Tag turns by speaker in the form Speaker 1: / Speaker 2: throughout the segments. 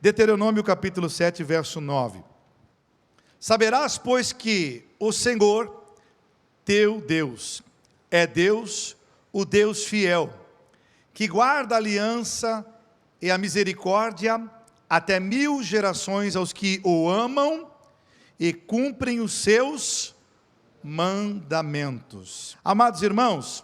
Speaker 1: Deuteronômio capítulo 7, verso 9. Saberás, pois, que o Senhor, teu Deus, é Deus, o Deus fiel, que guarda a aliança e a misericórdia até 1000 gerações aos que o amam e cumprem os seus mandamentos. Amados irmãos,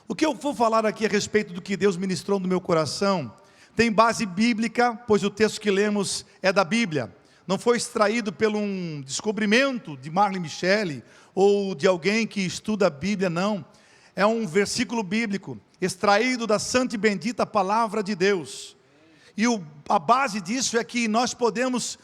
Speaker 1: o que eu vou falar aqui a respeito do que Deus ministrou no meu coração, tem base bíblica, pois o texto que lemos é da Bíblia. Não foi extraído pelo um descobrimento de Marley Michele, ou de alguém que estuda a Bíblia, não. É um versículo bíblico, extraído da santa e bendita palavra de Deus. E a base disso é que nós podemos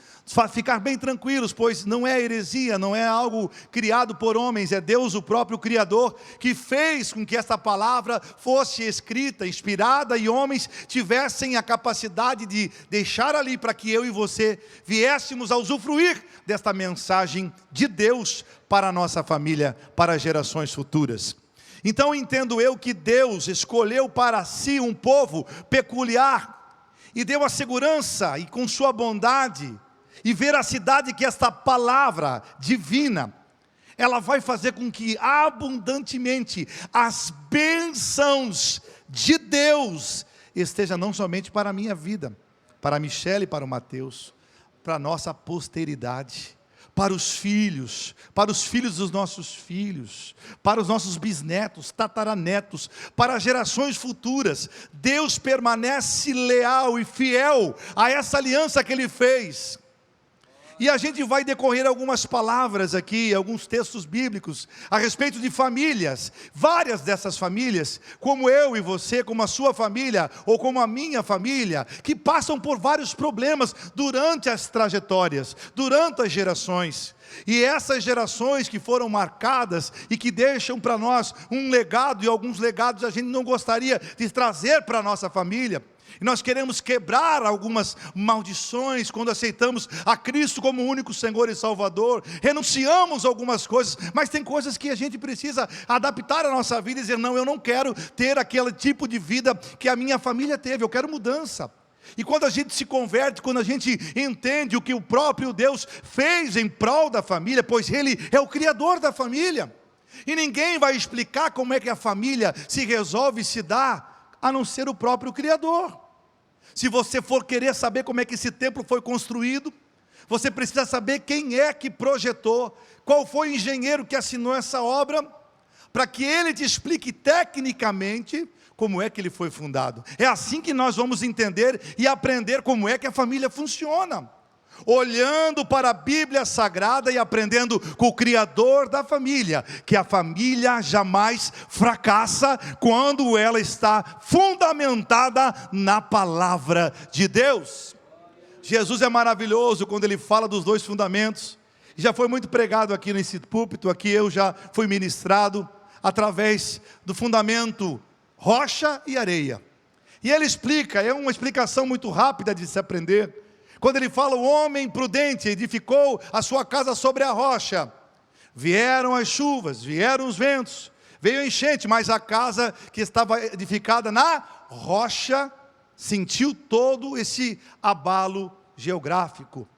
Speaker 1: ficar bem tranquilos, pois não é heresia, não é algo criado por homens, é Deus o próprio Criador, que fez com que essa palavra fosse escrita, inspirada, e homens tivessem a capacidade de deixar ali, para que eu e você viéssemos a usufruir desta mensagem de Deus para a nossa família, para gerações futuras. Então entendo eu que Deus escolheu para si um povo peculiar, e deu a segurança, e com sua bondade, e veracidade, que esta palavra divina, ela vai fazer com que abundantemente as bênçãos de Deus esteja não somente para a minha vida, para a Michele e para o Mateus, para a nossa posteridade, para os filhos dos nossos filhos, para os nossos bisnetos, tataranetos, para gerações futuras. Deus permanece leal e fiel a essa aliança que Ele fez. E a gente vai decorrer algumas palavras aqui, alguns textos bíblicos, a respeito de famílias, várias dessas famílias, como eu e você, como a sua família, ou como a minha família, que passam por vários problemas durante as trajetórias, durante as gerações. E essas gerações que foram marcadas e que deixam para nós um legado, e alguns legados a gente não gostaria de trazer para a nossa família. E nós queremos quebrar algumas maldições quando aceitamos a Cristo como único Senhor e Salvador. Renunciamos a algumas coisas, mas tem coisas que a gente precisa adaptar a nossa vida e dizer: não, eu não quero ter aquele tipo de vida que a minha família teve, eu quero mudança. E quando a gente se converte, quando a gente entende o que o próprio Deus fez em prol da família, pois Ele é o Criador da família, e ninguém vai explicar como é que a família se resolve e se dá, a não ser o próprio Criador. Se você for querer saber como é que esse templo foi construído, você precisa saber quem é que projetou, qual foi o engenheiro que assinou essa obra, para que ele te explique tecnicamente como é que ele foi fundado. É assim que nós vamos entender e aprender como é que a família funciona, olhando para a Bíblia Sagrada e aprendendo com o Criador da família, que a família jamais fracassa quando ela está fundamentada na palavra de Deus. Jesus é maravilhoso quando Ele fala dos dois fundamentos. Já foi muito pregado aqui nesse púlpito, aqui eu já fui ministrado através do fundamento rocha e areia. E Ele explica, é uma explicação muito rápida de se aprender. Quando Ele fala: o homem prudente edificou a sua casa sobre a rocha. Vieram as chuvas, vieram os ventos, veio a enchente, mas a casa que estava edificada na rocha sentiu todo esse abalo geográfico.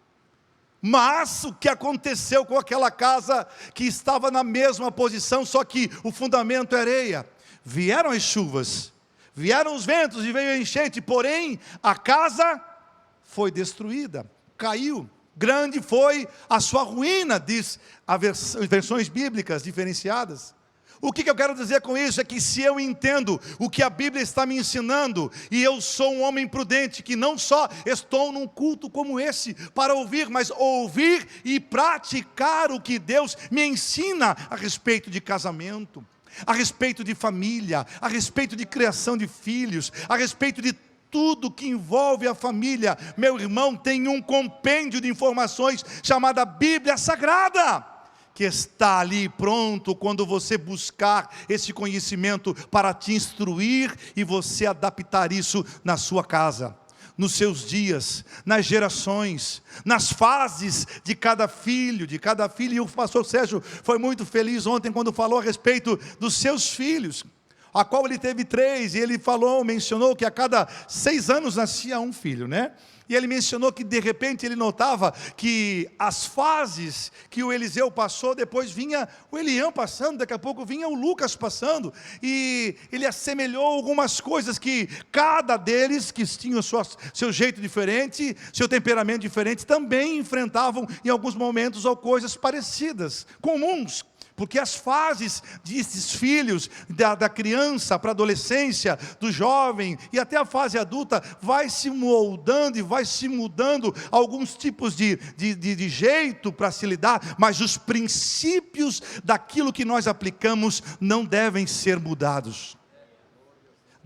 Speaker 1: Mas o que aconteceu com aquela casa que estava na mesma posição, só que o fundamento é areia? Vieram as chuvas, vieram os ventos e veio a enchente, porém a casa foi destruída, caiu. Grande foi a sua ruína, diz as versões bíblicas diferenciadas. O que eu quero dizer com isso? É que se eu entendo o que a Bíblia está me ensinando, e eu sou um homem prudente, que não só estou num culto como esse para ouvir, mas ouvir e praticar o que Deus me ensina a respeito de casamento, a respeito de família, a respeito de criação de filhos, a respeito de tudo que envolve a família. Meu irmão, tem um compêndio de informações chamada Bíblia Sagrada, que está ali pronto quando você buscar esse conhecimento para te instruir e você adaptar isso na sua casa, nos seus dias, nas gerações, nas fases de cada filho. E o pastor Sérgio foi muito feliz ontem quando falou a respeito dos seus filhos, a qual ele teve 3, e ele mencionou que a cada 6 anos nascia um filho, né? E ele mencionou que de repente ele notava que as fases que o Eliseu passou, depois vinha o Eliam passando, daqui a pouco vinha o Lucas passando, e ele assemelhou algumas coisas que cada deles, que tinham seu jeito diferente, seu temperamento diferente, também enfrentavam em alguns momentos coisas parecidas, comuns. Porque as fases desses filhos, da criança para a adolescência, do jovem e até a fase adulta, vai se moldando e vai se mudando alguns tipos de jeito para se lidar, mas os princípios daquilo que nós aplicamos não devem ser mudados.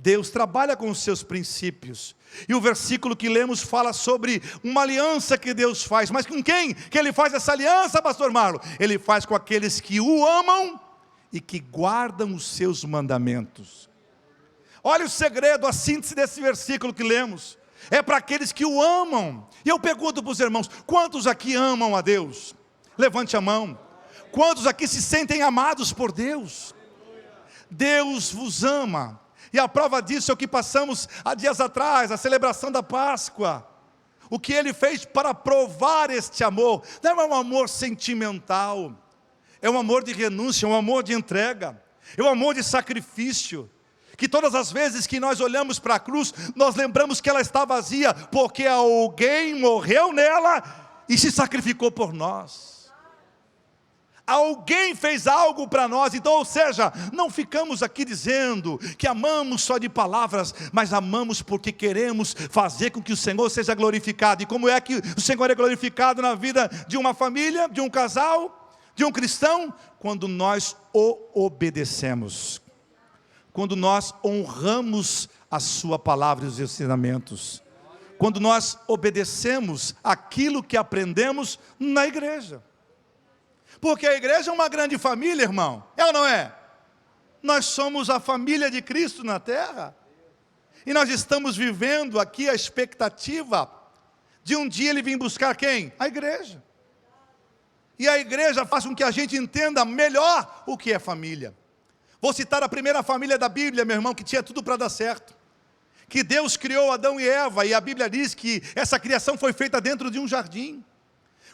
Speaker 1: Deus trabalha com os seus princípios. E o versículo que lemos fala sobre uma aliança que Deus faz. Mas com quem que Ele faz essa aliança, pastor Marlon? Ele faz com aqueles que o amam e que guardam os seus mandamentos. Olha o segredo, a síntese desse versículo que lemos. É para aqueles que o amam. E eu pergunto para os irmãos, quantos aqui amam a Deus? Levante a mão. Quantos aqui se sentem amados por Deus? Deus vos ama. E a prova disso é o que passamos há dias atrás, a celebração da Páscoa. O que Ele fez para provar este amor. Não é um amor sentimental, é um amor de renúncia, é um amor de entrega, é um amor de sacrifício. Que todas as vezes que nós olhamos para a cruz, nós lembramos que ela está vazia, porque alguém morreu nela e se sacrificou por nós. Alguém fez algo para nós, então, ou seja, não ficamos aqui dizendo que amamos só de palavras, mas amamos porque queremos fazer com que o Senhor seja glorificado. E como é que o Senhor é glorificado na vida de uma família, de um casal, de um cristão? Quando nós o obedecemos, quando nós honramos a sua palavra e os ensinamentos, quando nós obedecemos aquilo que aprendemos na igreja. Porque a igreja é uma grande família, irmão. É ou não é? Nós somos a família de Cristo na terra. E nós estamos vivendo aqui a expectativa de um dia Ele vir buscar quem? A igreja. E a igreja faz com que a gente entenda melhor o que é família. Vou citar a primeira família da Bíblia, meu irmão, que tinha tudo para dar certo. Que Deus criou Adão e Eva, e a Bíblia diz que essa criação foi feita dentro de um jardim.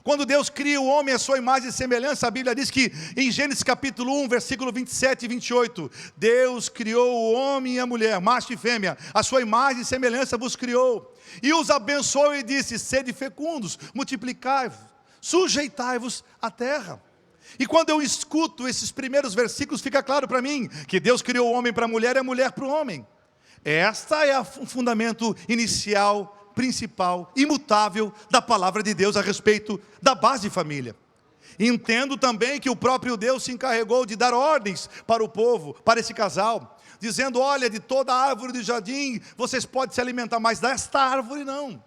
Speaker 1: Quando Deus cria o homem à sua imagem e semelhança, a Bíblia diz que em Gênesis capítulo 1, versículo 27 e 28, Deus criou o homem e a mulher, macho e fêmea, a sua imagem e semelhança vos criou, e os abençoou e disse, sede fecundos, multiplicai-vos, sujeitai-vos à terra. E quando eu escuto esses primeiros versículos, fica claro para mim, que Deus criou o homem para a mulher e a mulher para o homem. Esta é o fundamento inicial, principal, imutável da palavra de Deus a respeito da base de família. Entendo também que o próprio Deus se encarregou de dar ordens para o povo, para esse casal, dizendo, olha, de toda árvore do jardim, vocês podem se alimentar, mas desta árvore não.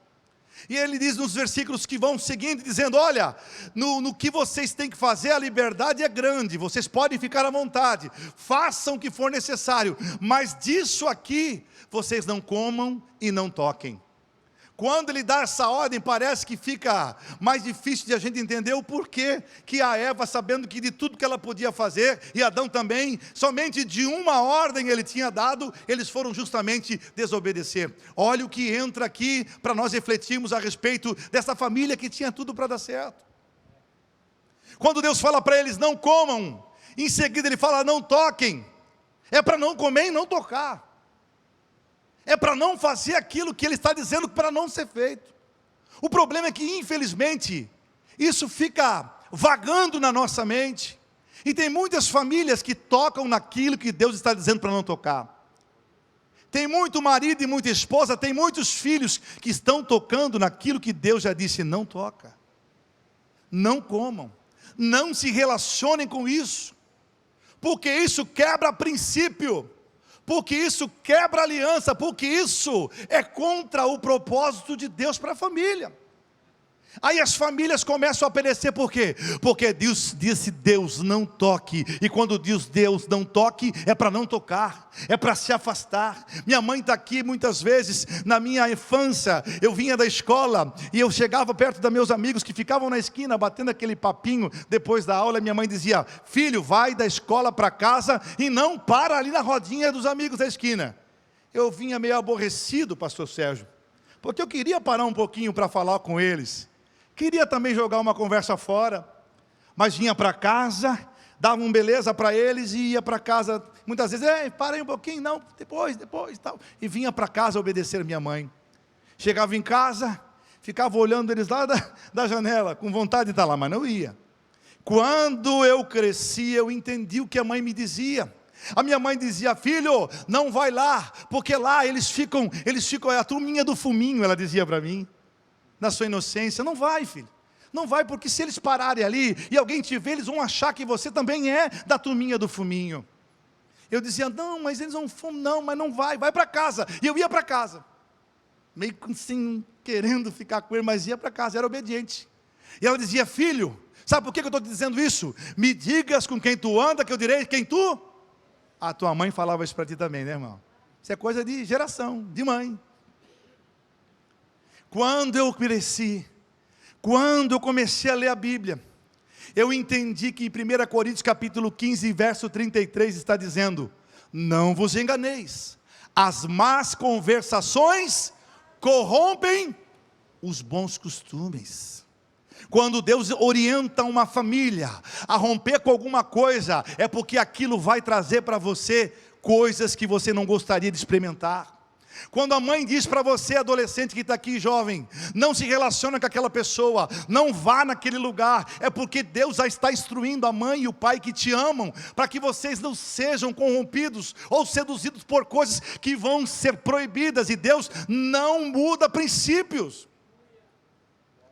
Speaker 1: E ele diz nos versículos que vão seguindo, dizendo, olha, no que vocês têm que fazer, a liberdade é grande, vocês podem ficar à vontade, façam o que for necessário, mas disso aqui, vocês não comam e não toquem. Quando ele dá essa ordem, parece que fica mais difícil de a gente entender o porquê que a Eva, sabendo que de tudo que ela podia fazer, e Adão também, somente de uma ordem ele tinha dado, eles foram justamente desobedecer. Olha o que entra aqui para nós refletirmos a respeito dessa família que tinha tudo para dar certo. Quando Deus fala para eles, não comam, em seguida ele fala, não toquem, é para não comer e não tocar. É para não fazer aquilo que Ele está dizendo para não ser feito. O problema é que, infelizmente, isso fica vagando na nossa mente. E tem muitas famílias que tocam naquilo que Deus está dizendo para não tocar. Tem muito marido e muita esposa, tem muitos filhos que estão tocando naquilo que Deus já disse, não toca. Não comam. Não se relacionem com isso. Porque isso quebra princípio. Porque isso quebra aliança, porque isso é contra o propósito de Deus para a família. Aí as famílias começam a perecer, por quê? Porque Deus disse, Deus não toque, e quando diz Deus não toque, é para não tocar, é para se afastar. Minha mãe está aqui muitas vezes, na minha infância, eu vinha da escola, e eu chegava perto dos meus amigos que ficavam na esquina, batendo aquele papinho, depois da aula, minha mãe dizia, filho, vai da escola para casa, e não para ali na rodinha dos amigos da esquina. Eu vinha meio aborrecido, pastor Sérgio, porque eu queria parar um pouquinho para falar com eles. Queria também jogar uma conversa fora, mas vinha para casa, dava um beleza para eles e ia para casa. Muitas vezes, parei um pouquinho, não, depois, tal. E vinha para casa obedecer minha mãe. Chegava em casa, ficava olhando eles lá da janela, com vontade de estar lá, mas não ia. Quando eu cresci, eu entendi o que a mãe me dizia. A minha mãe dizia: filho, não vai lá, porque lá eles ficam, é a turminha do fuminho, ela dizia para mim, na sua inocência. Não vai, filho, não vai, porque se eles pararem ali, e alguém te ver, eles vão achar que você também é da turminha do fuminho. Eu dizia: não, mas eles não fumam, não, mas não vai para casa. E eu ia para casa, meio assim, querendo ficar com ele, mas ia para casa, era obediente. E ela dizia: filho, sabe por que eu estou te dizendo isso? Me digas com quem tu anda, que eu direi quem tu... A tua mãe falava isso para ti também, né, irmão? Isso é coisa de geração, de mãe. Quando eu cresci, quando eu comecei a ler a Bíblia, eu entendi que em 1 Coríntios capítulo 15, verso 33 está dizendo: não vos enganeis, as más conversações corrompem os bons costumes. Quando Deus orienta uma família a romper com alguma coisa, é porque aquilo vai trazer para você coisas que você não gostaria de experimentar. Quando a mãe diz para você, adolescente que está aqui, jovem, não se relaciona com aquela pessoa, não vá naquele lugar, é porque Deus já está instruindo a mãe e o pai que te amam, para que vocês não sejam corrompidos ou seduzidos por coisas que vão ser proibidas, e Deus não muda princípios.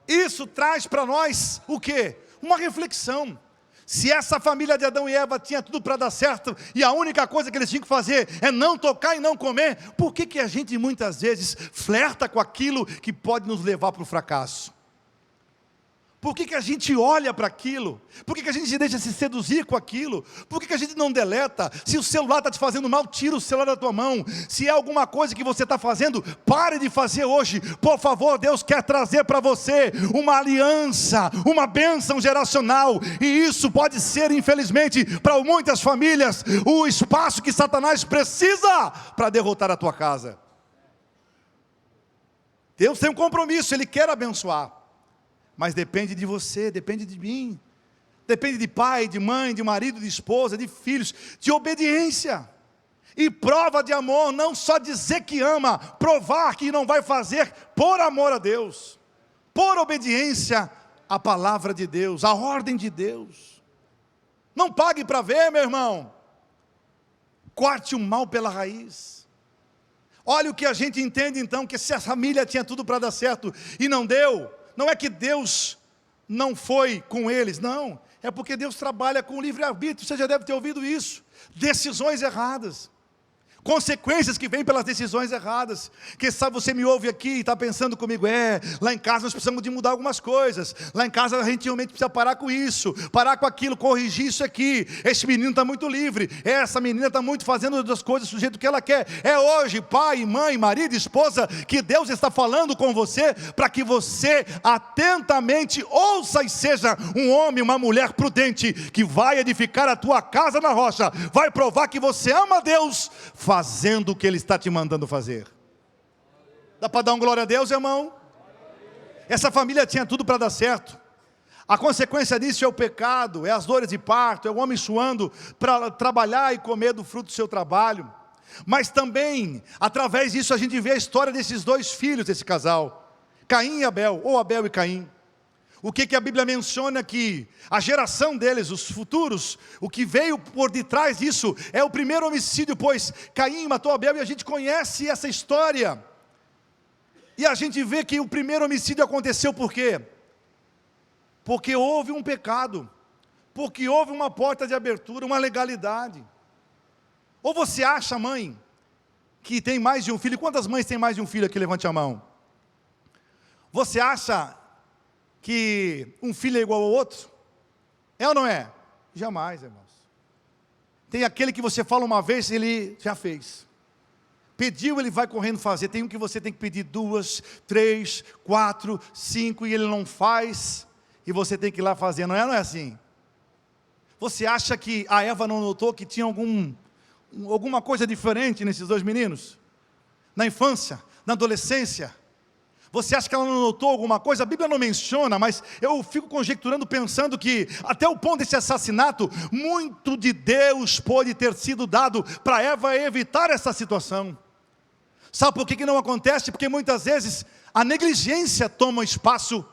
Speaker 1: Isso traz para nós o quê? Uma reflexão. Se essa família de Adão e Eva tinha tudo para dar certo, e a única coisa que eles tinham que fazer é não tocar e não comer, por que a gente muitas vezes flerta com aquilo que pode nos levar para o fracasso? Por que a gente olha para aquilo? Por que a gente deixa se seduzir com aquilo? Por que a gente não deleta? Se o celular está te fazendo mal, tira o celular da tua mão. Se é alguma coisa que você está fazendo, pare de fazer hoje. Por favor, Deus quer trazer para você uma aliança, uma bênção geracional. E isso pode ser, infelizmente, para muitas famílias, o espaço que Satanás precisa para derrotar a tua casa. Deus tem um compromisso, Ele quer abençoar. Mas depende de você, depende de mim, depende de pai, de mãe, de marido, de esposa, de filhos, de obediência. E prova de amor, não só dizer que ama, provar que não vai fazer por amor a Deus, por obediência à palavra de Deus, à ordem de Deus. Não pague para ver, meu irmão. Corte o mal pela raiz. Olha o que a gente entende então, que se a família tinha tudo para dar certo e não deu, não é que Deus não foi com eles, não. É porque Deus trabalha com livre-arbítrio, você já deve ter ouvido isso. Decisões erradas. Consequências que vêm pelas decisões erradas. Quem sabe você me ouve aqui e está pensando comigo: lá em casa nós precisamos de mudar algumas coisas. Lá em casa a gente realmente precisa parar com isso, parar com aquilo, corrigir isso aqui. Esse menino está muito livre, essa menina está muito fazendo das coisas do jeito que ela quer. É hoje, pai, mãe, marido, esposa, que Deus está falando com você, para que você atentamente ouça e seja um homem, uma mulher prudente, que vai edificar a tua casa na rocha, vai provar que você ama a Deus, fazendo o que Ele está te mandando fazer. Dá para dar um glória a Deus, irmão? Essa família tinha tudo para dar certo. A consequência disso é o pecado, é as dores de parto, é o homem suando para trabalhar e comer do fruto do seu trabalho. Mas também, através disso, a gente vê a história desses dois filhos desse casal, Caim e Abel, ou Abel e Caim. O que a Bíblia menciona que a geração deles, os futuros, o que veio por detrás disso é o primeiro homicídio, pois Caim matou Abel, e a gente conhece essa história. E a gente vê que o primeiro homicídio aconteceu por quê? Porque houve um pecado, porque houve uma porta de abertura, uma legalidade. Ou você acha, mãe, que tem mais de um filho? Quantas mães têm mais de um filho aqui? Levante a mão. Você acha que um filho é igual ao outro? É ou não é? Jamais, irmãos. Tem aquele que você fala uma vez, ele já fez. Pediu, ele vai correndo fazer. Tem um que você tem que pedir 2, 3, 4, 5 e ele não faz, e você tem que ir lá fazer. Não é assim? Você acha que a Eva não notou que tinha alguma coisa diferente nesses dois meninos? Na infância, na adolescência? Você acha que ela não notou alguma coisa? A Bíblia não menciona, mas eu fico conjecturando, pensando que até o ponto desse assassinato, muito de Deus pode ter sido dado para Eva evitar essa situação. Sabe por que não acontece? Porque muitas vezes a negligência toma o espaço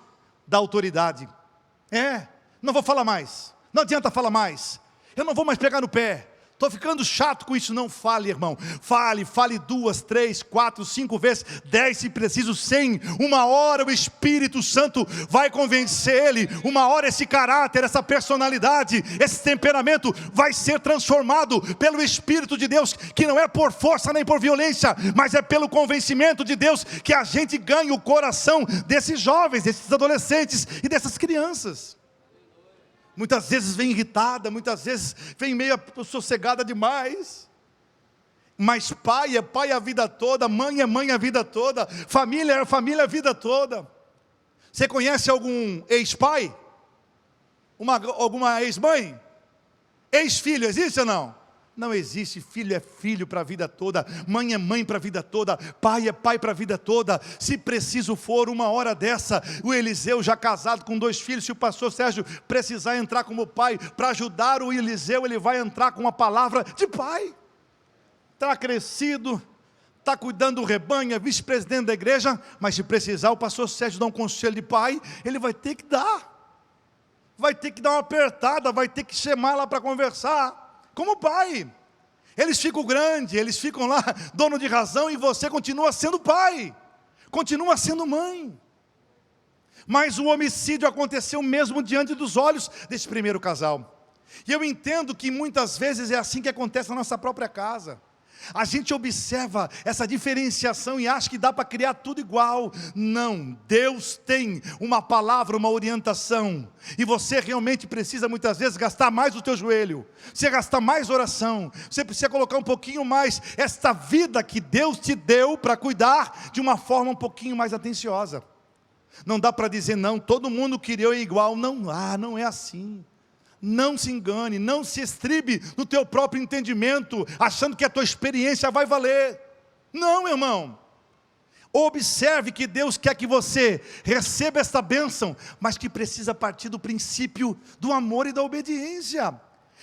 Speaker 1: da autoridade. Não vou falar mais, não adianta falar mais, eu não vou mais pegar no pé, estou ficando chato com isso. Não fale, irmão, fale 2, 3, 4, 5 vezes, 10 se preciso, 100, uma hora o Espírito Santo vai convencer ele, uma hora esse caráter, essa personalidade, esse temperamento vai ser transformado pelo Espírito de Deus, que não é por força nem por violência, mas é pelo convencimento de Deus, que a gente ganha o coração desses jovens, desses adolescentes e dessas crianças. Muitas vezes vem irritada, muitas vezes vem meio sossegada demais. Mas pai é pai a vida toda, mãe é mãe a vida toda, família é família a vida toda. Você conhece algum ex-pai? Alguma ex-mãe? Ex-filho, existe ou não? Não existe. Filho é filho para a vida toda, mãe é mãe para a vida toda, pai é pai para a vida toda. Se preciso for, uma hora dessa, o Eliseu já casado com 2 filhos, se o pastor Sérgio precisar entrar como pai, para ajudar o Eliseu, ele vai entrar com uma palavra de pai. Está crescido, está cuidando do rebanho, é vice-presidente da igreja, mas se precisar o pastor Sérgio dar um conselho de pai, ele vai ter que dar. Vai ter que dar uma apertada, vai ter que chamar lá para conversar. Como pai, eles ficam grandes, eles ficam lá, dono de razão, e você continua sendo pai, continua sendo mãe. Mas o homicídio aconteceu mesmo diante dos olhos desse primeiro casal. E eu entendo que muitas vezes é assim que acontece na nossa própria casa. A gente observa essa diferenciação e acha que dá para criar tudo igual. Não, Deus tem uma palavra, uma orientação, e você realmente precisa muitas vezes gastar mais o teu joelho, você gastar mais oração, você precisa colocar um pouquinho mais esta vida que Deus te deu para cuidar de uma forma um pouquinho mais atenciosa. Não dá para dizer não, todo mundo queria igual, não é assim. Não se engane, não se estribe no teu próprio entendimento, achando que a tua experiência vai valer. Não, irmão. Observe que Deus quer que você receba esta bênção, mas que precisa partir do princípio do amor e da obediência.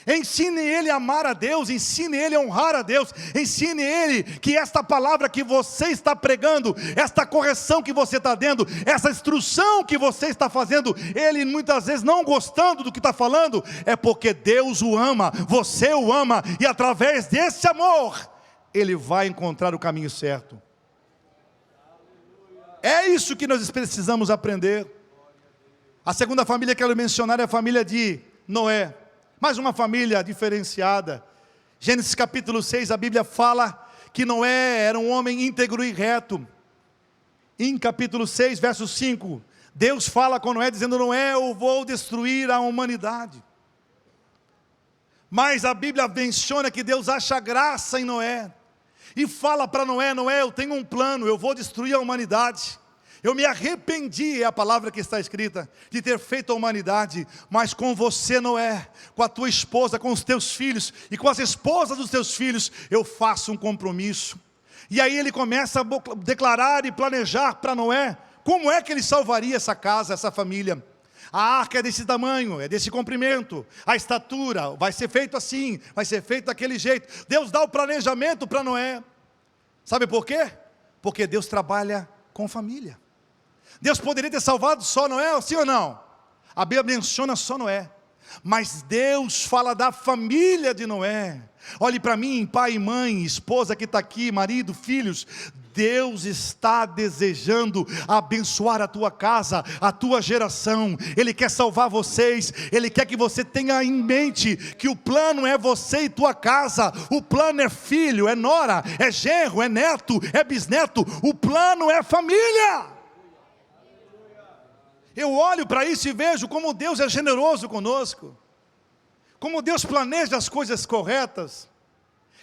Speaker 1: Ensine ele a amar a Deus, ensine ele a honrar a Deus, ensine ele que esta palavra que você está pregando, esta correção que você está dando, essa instrução que você está fazendo, ele muitas vezes não gostando do que está falando, é porque Deus o ama, você o ama, e através desse amor, ele vai encontrar o caminho certo. É isso que nós precisamos aprender. A segunda família que eu quero mencionar é a família de Noé. Mais uma família diferenciada. Gênesis capítulo 6, a Bíblia fala que Noé era um homem íntegro e reto. Em capítulo 6, verso 5, Deus fala com Noé, dizendo: Noé, eu vou destruir a humanidade. Mas a Bíblia menciona que Deus acha graça em Noé, e fala para Noé: Noé, eu tenho um plano, eu vou destruir a humanidade. Eu me arrependi, é a palavra que está escrita, de ter feito a humanidade, mas com você, Noé, com a tua esposa, com os teus filhos, e com as esposas dos teus filhos, eu faço um compromisso. E aí ele começa a declarar e planejar para Noé, como é que ele salvaria essa casa, essa família. A arca é desse tamanho, é desse comprimento, a estatura, vai ser feito assim, vai ser feito daquele jeito. Deus dá o planejamento para Noé. Sabe por quê? Porque Deus trabalha com família. Deus poderia ter salvado só Noé, sim ou não? A Bíblia menciona só Noé, mas Deus fala da família de Noé. Olhe para mim, pai e mãe, esposa que está aqui, marido, filhos. Deus está desejando abençoar a tua casa, a tua geração. Ele quer salvar vocês, Ele quer que você tenha em mente que o plano é você e tua casa. O plano é filho, é nora, é genro, é neto, é bisneto. O plano é família. Eu olho para isso e vejo como Deus é generoso conosco, como Deus planeja as coisas corretas.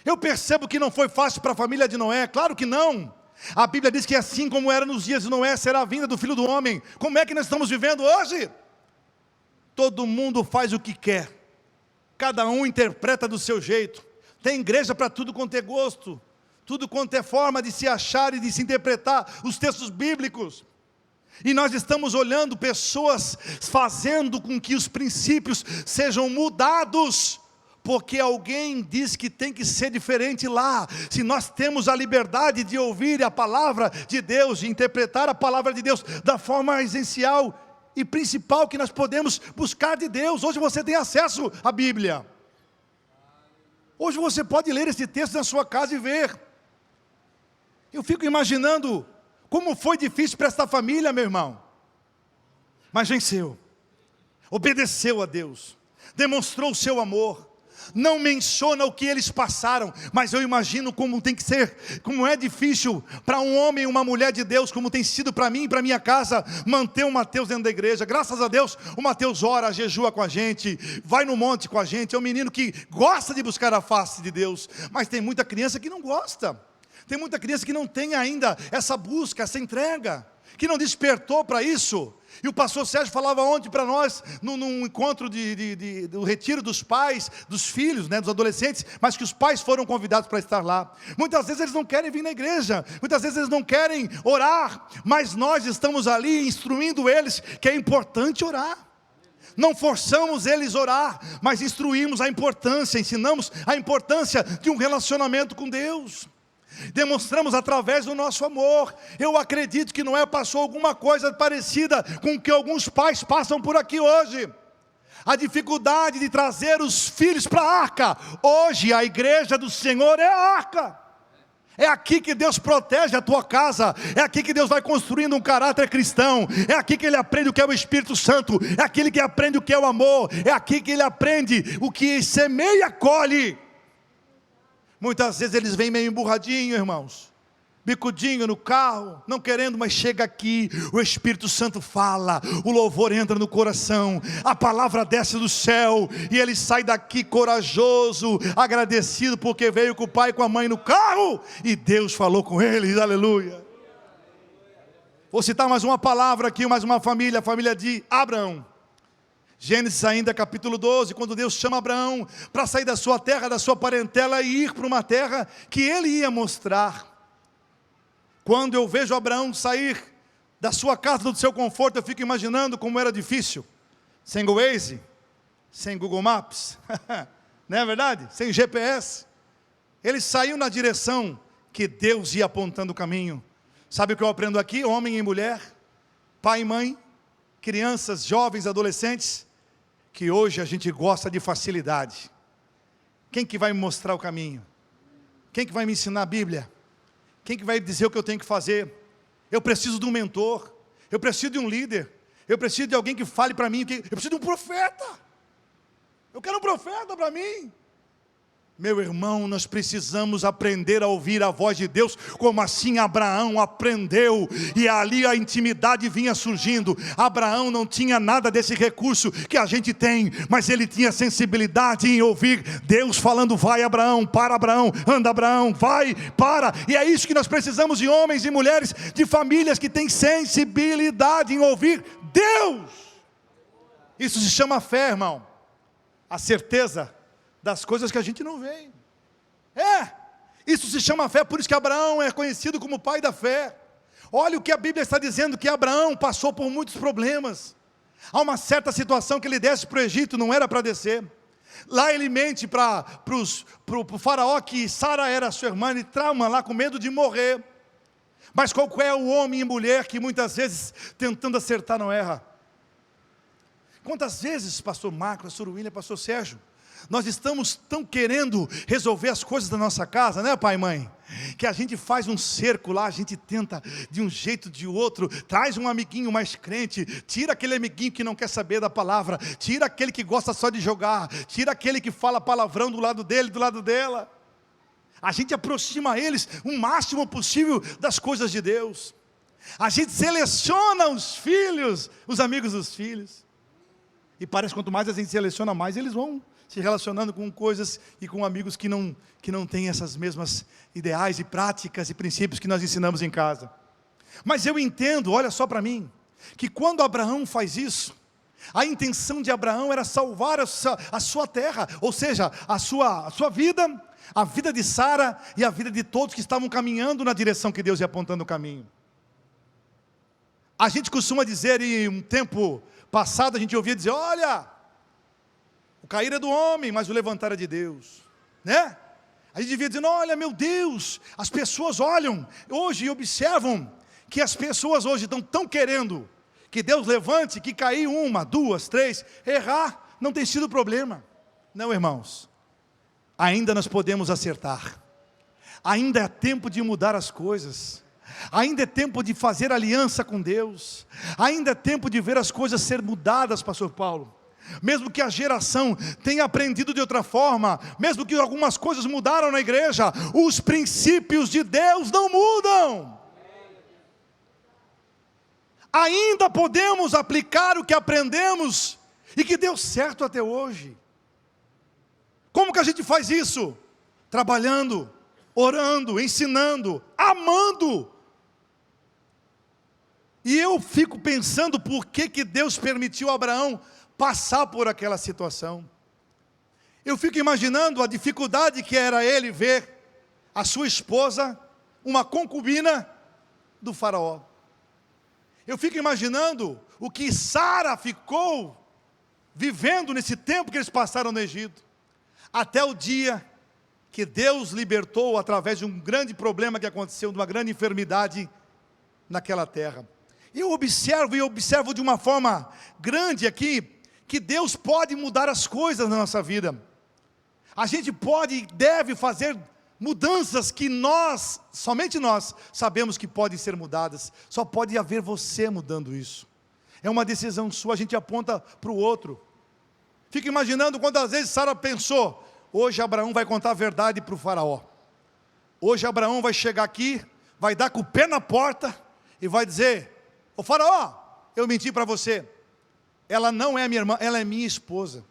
Speaker 1: Eu percebo que não foi fácil para a família de Noé, claro que não. A Bíblia diz que assim como era nos dias de Noé, será a vinda do Filho do Homem. Como é que nós estamos vivendo hoje? Todo mundo faz o que quer, cada um interpreta do seu jeito. Tem igreja para tudo quanto é gosto, tudo quanto é forma de se achar e de se interpretar os textos bíblicos. E nós estamos olhando pessoas fazendo com que os princípios sejam mudados, porque alguém diz que tem que ser diferente lá. Se nós temos a liberdade de ouvir a palavra de Deus, de interpretar a palavra de Deus da forma essencial e principal que nós podemos buscar de Deus. Hoje você tem acesso à Bíblia. Hoje você pode ler esse texto na sua casa e ver. Eu fico imaginando como foi difícil para esta família, meu irmão. Mas venceu, obedeceu a Deus, demonstrou o seu amor. Não menciona o que eles passaram, mas eu imagino como tem que ser, como é difícil para um homem e uma mulher de Deus, como tem sido para mim e para minha casa, manter o Mateus dentro da igreja. Graças a Deus, o Mateus ora, jejua com a gente, vai no monte com a gente. É um menino que gosta de buscar a face de Deus, mas tem muita criança que não gosta. Tem muita criança que não tem ainda essa busca, essa entrega, que não despertou para isso. E o pastor Sérgio falava ontem para nós, num encontro do retiro dos pais, dos filhos, né, dos adolescentes, mas que os pais foram convidados para estar lá. Muitas vezes eles não querem vir na igreja, muitas vezes eles não querem orar, mas nós estamos ali instruindo eles que é importante orar. Não forçamos eles a orar, mas instruímos a importância, ensinamos a importância de um relacionamento com Deus. Demonstramos através do nosso amor. Eu acredito que Noé passou alguma coisa parecida com o que alguns pais passam por aqui hoje. A dificuldade de trazer os filhos para a arca. Hoje a igreja do Senhor é a arca. É aqui que Deus protege a tua casa. É aqui que Deus vai construindo um caráter cristão. É aqui que Ele aprende o que é o Espírito Santo. É aqui que aprende o que é o amor. É aqui que Ele aprende o que semeia, colhe. Muitas vezes eles vêm meio emburradinho, irmãos, bicudinho no carro, não querendo, mas chega aqui, o Espírito Santo fala, o louvor entra no coração, a palavra desce do céu, e ele sai daqui corajoso, agradecido, porque veio com o pai e com a mãe no carro, e Deus falou com eles, aleluia. Vou citar mais uma palavra aqui, mais uma família, a família de Abraão. Gênesis ainda capítulo 12, quando Deus chama Abraão para sair da sua terra, da sua parentela e ir para uma terra que ele ia mostrar. Quando eu vejo Abraão sair da sua casa, do seu conforto, eu fico imaginando como era difícil, sem Waze, sem Google Maps, não é verdade? Sem GPS. Ele saiu na direção que Deus ia apontando o caminho. Sabe o que eu aprendo aqui? Homem e mulher, pai e mãe, crianças, jovens, adolescentes, que hoje a gente gosta de facilidade. Quem que vai me mostrar o caminho? Quem que vai me ensinar a Bíblia? Quem que vai dizer o que eu tenho que fazer? Eu preciso de um mentor, eu preciso de um líder, eu preciso de alguém que fale para mim, eu preciso de um profeta. Eu quero um profeta para mim. Meu irmão, nós precisamos aprender a ouvir a voz de Deus, como assim Abraão aprendeu, e ali a intimidade vinha surgindo. Abraão não tinha nada desse recurso que a gente tem, mas ele tinha sensibilidade em ouvir Deus falando, vai Abraão, para Abraão, anda Abraão, vai, para, e é isso que nós precisamos de homens e mulheres, de famílias que têm sensibilidade em ouvir Deus. Isso se chama fé, irmão, a certeza das coisas que a gente não vê. Isso se chama fé, por isso que Abraão é conhecido como o pai da fé. Olha o que a Bíblia está dizendo, que Abraão passou por muitos problemas. Há uma certa situação que ele desce para o Egito, não era para descer. Lá ele mente para o faraó que Sara era sua irmã, e trauma lá com medo de morrer. Mas qual é o homem e mulher que muitas vezes tentando acertar não erra? Quantas vezes, pastor Marco, pastor William, pastor Sérgio, nós estamos tão querendo resolver as coisas da nossa casa, né, pai e mãe? Que a gente faz um cerco lá, a gente tenta de um jeito, de outro, traz um amiguinho mais crente, tira aquele amiguinho que não quer saber da palavra, tira aquele que gosta só de jogar, tira aquele que fala palavrão do lado dele, do lado dela. A gente aproxima eles o máximo possível das coisas de Deus. A gente seleciona os filhos, os amigos dos filhos. E parece que quanto mais a gente seleciona, mais eles vão se relacionando com coisas e com amigos que não têm essas mesmas ideais e práticas e princípios que nós ensinamos em casa. Mas eu entendo, olha só para mim, que quando Abraão faz isso, a intenção de Abraão era salvar a sua terra, ou seja, a sua vida, a vida de Sara e a vida de todos que estavam caminhando na direção que Deus ia apontando o caminho. A gente costuma dizer, em um tempo passado, a gente ouvia dizer: olha, o cair é do homem, mas o levantar é de Deus, né? A gente devia dizer: olha, meu Deus, as pessoas olham hoje e observam que as pessoas hoje estão tão querendo que Deus levante, que cair uma, duas, três, errar não tem sido problema. Não, irmãos, ainda nós podemos acertar, ainda é tempo de mudar as coisas, ainda é tempo de fazer aliança com Deus, ainda é tempo de ver as coisas ser mudadas, pastor Paulo. Mesmo que a geração tenha aprendido de outra forma, mesmo que algumas coisas mudaram na igreja, os princípios de Deus não mudam. Ainda podemos aplicar o que aprendemos e que deu certo até hoje. Como que a gente faz isso? Trabalhando, orando, ensinando, amando. E eu fico pensando por que Deus permitiu Abraão passar por aquela situação. Eu fico imaginando a dificuldade que era ele ver a sua esposa, uma concubina do faraó. Eu fico imaginando o que Sara ficou vivendo nesse tempo que eles passaram no Egito, até o dia que Deus libertou através de um grande problema que aconteceu, de uma grande enfermidade naquela terra. Eu observo de uma forma grande aqui, que Deus pode mudar as coisas na nossa vida. A gente pode e deve fazer mudanças que nós, somente nós, sabemos que podem ser mudadas. Só pode haver você mudando isso. É uma decisão sua, a gente aponta para o outro. Fica imaginando quantas vezes Sara pensou: hoje Abraão vai contar a verdade para o faraó. Hoje Abraão vai chegar aqui, vai dar com o pé na porta e vai dizer: ô faraó, eu menti para você. Ela não é minha irmã, ela é minha esposa.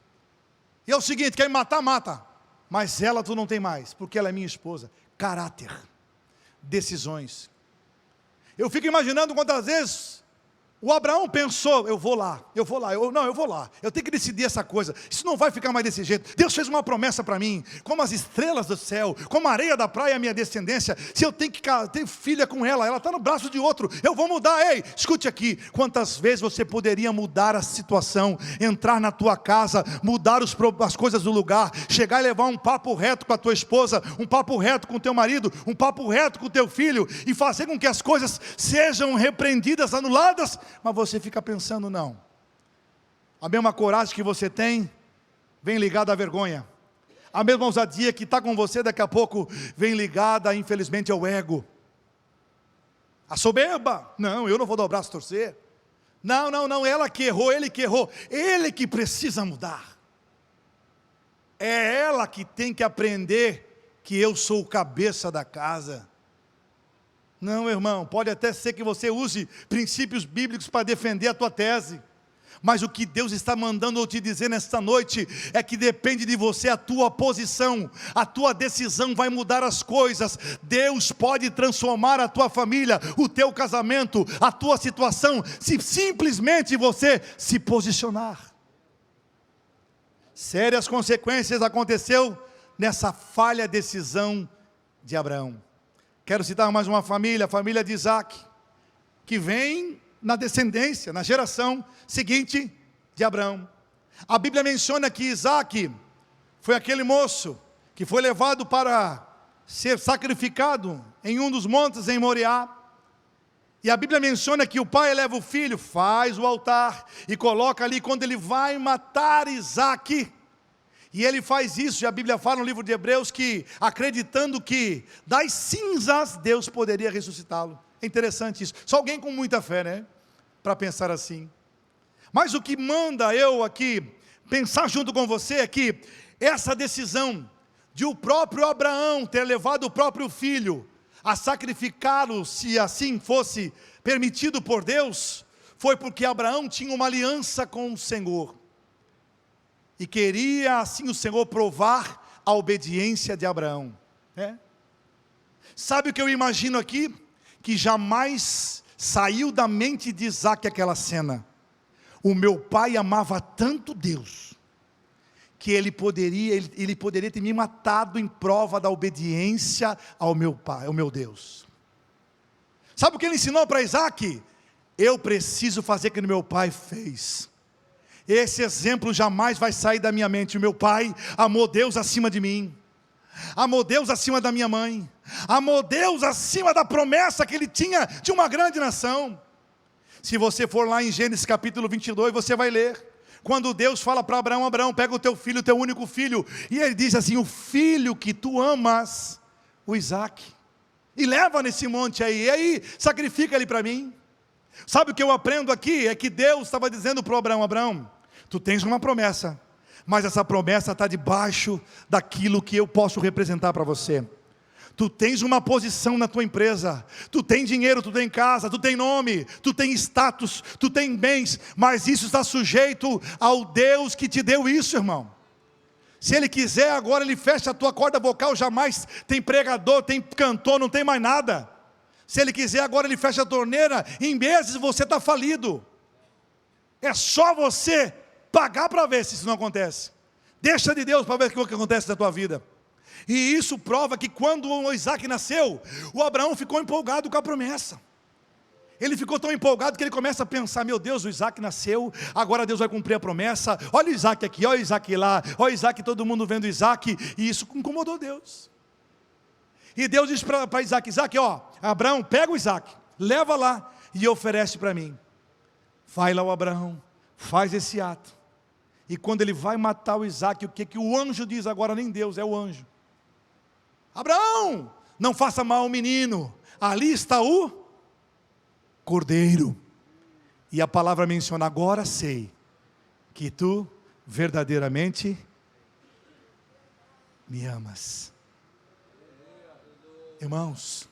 Speaker 1: E é o seguinte, quer me matar, mata. Mas ela tu não tem mais, porque ela é minha esposa. Caráter, decisões. Eu fico imaginando quantas vezes o Abraão pensou: eu vou lá, eu vou lá, eu vou lá, eu tenho que decidir essa coisa, isso não vai ficar mais desse jeito. Deus fez uma promessa para mim, como as estrelas do céu, como a areia da praia a minha descendência. Se eu tenho que ter filha com ela está no braço de outro, eu vou mudar. Ei, escute aqui, quantas vezes você poderia mudar a situação, entrar na tua casa, mudar as coisas do lugar, chegar e levar um papo reto com a tua esposa, um papo reto com o teu marido, um papo reto com o teu filho, e fazer com que as coisas sejam repreendidas, anuladas. Mas você fica pensando: não, a mesma coragem que você tem, vem ligada à vergonha. A mesma ousadia que está com você, daqui a pouco, vem ligada, infelizmente, ao ego. A soberba: não, eu não vou dar o braço a torcer. Não, ela que errou, ele que errou. Ele que precisa mudar. É ela que tem que aprender que eu sou o cabeça da casa. Não, irmão, pode até ser que você use princípios bíblicos para defender a tua tese, mas o que Deus está mandando eu te dizer nesta noite, é que depende de você a tua posição, a tua decisão vai mudar as coisas. Deus pode transformar a tua família, o teu casamento, a tua situação, se simplesmente você se posicionar. Sérias consequências aconteceu nessa falha decisão de Abraão. Quero citar mais uma família, a família de Isaac, que vem na descendência, na geração seguinte de Abraão. A Bíblia menciona que Isaac foi aquele moço que foi levado para ser sacrificado em um dos montes em Moriá. E a Bíblia menciona que o pai leva o filho, faz o altar e coloca ali quando ele vai matar Isaac. E ele faz isso, e a Bíblia fala no livro de Hebreus que, acreditando que das cinzas Deus poderia ressuscitá-lo. É interessante isso, só alguém com muita fé, né, para pensar assim. Mas o que manda eu aqui pensar junto com você é que essa decisão de o próprio Abraão ter levado o próprio filho a sacrificá-lo, se assim fosse permitido por Deus, foi porque Abraão tinha uma aliança com o Senhor. E queria assim o Senhor provar a obediência de Abraão. Sabe o que eu imagino aqui? Que jamais saiu da mente de Isaac aquela cena. O meu pai amava tanto Deus, que ele poderia ter me matado em prova da obediência ao meu pai, ao meu Deus. Sabe o que ele ensinou para Isaac? eu preciso fazer o que meu pai fez. Esse exemplo jamais vai sair da minha mente. O meu pai amou Deus acima de mim, amou Deus acima da minha mãe, amou Deus acima da promessa que ele tinha de uma grande nação. Se você for lá em Gênesis capítulo 22, você vai ler, quando Deus fala para Abraão: Abraão, pega o teu filho, o teu único filho, e ele diz assim: o filho que tu amas, o Isaque, e leva nesse monte aí, e aí sacrifica ele para mim. Sabe o que eu aprendo aqui? É que Deus estava dizendo para o Abraão: Abraão, tu tens uma promessa, mas essa promessa está debaixo daquilo que eu posso representar para você. Tu tens uma posição na tua empresa, tu tem dinheiro, tu tem casa, tu tem nome, tu tem status, tu tem bens, mas isso está sujeito ao Deus que te deu isso, irmão. Se Ele quiser agora, Ele fecha a tua corda vocal, jamais tem pregador, tem cantor, não tem mais nada. Se Ele quiser agora, Ele fecha a torneira, em meses você está falido. É só você pagar para ver se isso não acontece. Deixa de Deus para ver o que acontece na tua vida. E isso prova que quando o Isaque nasceu, o Abraão ficou empolgado com a promessa. Ele ficou tão empolgado que ele começa a pensar: meu Deus, o Isaque nasceu, agora Deus vai cumprir a promessa. Olha o Isaque aqui, olha o Isaque lá, olha o Isaque, todo mundo vendo o Isaque. E isso incomodou Deus. E Deus disse para Isaque: Isaque, ó, Abraão, pega o Isaque, leva lá e oferece para mim. Vai lá o Abraão, faz esse ato. E quando ele vai matar o Isaque, o que o anjo diz agora? Nem Deus, é o anjo: Abraão, não faça mal ao menino, ali está o cordeiro. E a palavra menciona: agora sei que tu verdadeiramente me amas. Irmãos,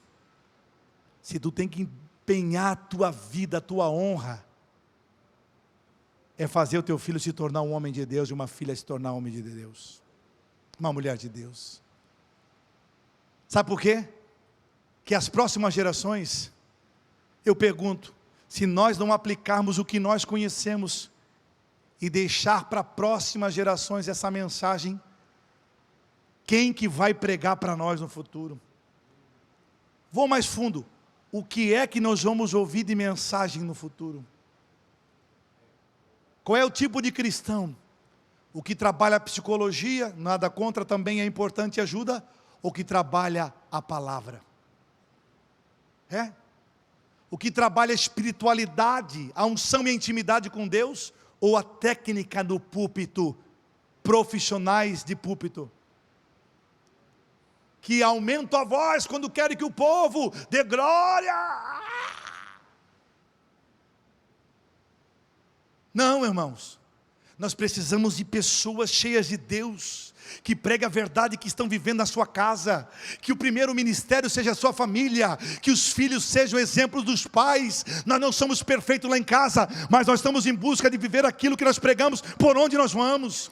Speaker 1: se tu tem que empenhar a tua vida, a tua honra, é fazer o teu filho se tornar um homem de Deus, e uma filha se tornar um homem de Deus, uma mulher de Deus. Sabe por quê? Que as próximas gerações, eu pergunto, se nós não aplicarmos o que nós conhecemos e deixar para próximas gerações essa mensagem, quem que vai pregar para nós no futuro? Vou mais fundo, o que é que nós vamos ouvir de mensagem no futuro? Qual é o tipo de cristão? O que trabalha a psicologia, nada contra, também é importante e ajuda, ou que trabalha a palavra? O que trabalha a espiritualidade, a unção e a intimidade com Deus, ou a técnica no púlpito, profissionais de púlpito, que aumentam a voz quando querem que o povo dê glória? Não, irmãos, nós precisamos de pessoas cheias de Deus, que pregam a verdade, que estão vivendo na sua casa, que o primeiro ministério seja a sua família, que os filhos sejam exemplos dos pais. Nós não somos perfeitos lá em casa, mas nós estamos em busca de viver aquilo que nós pregamos por onde nós vamos.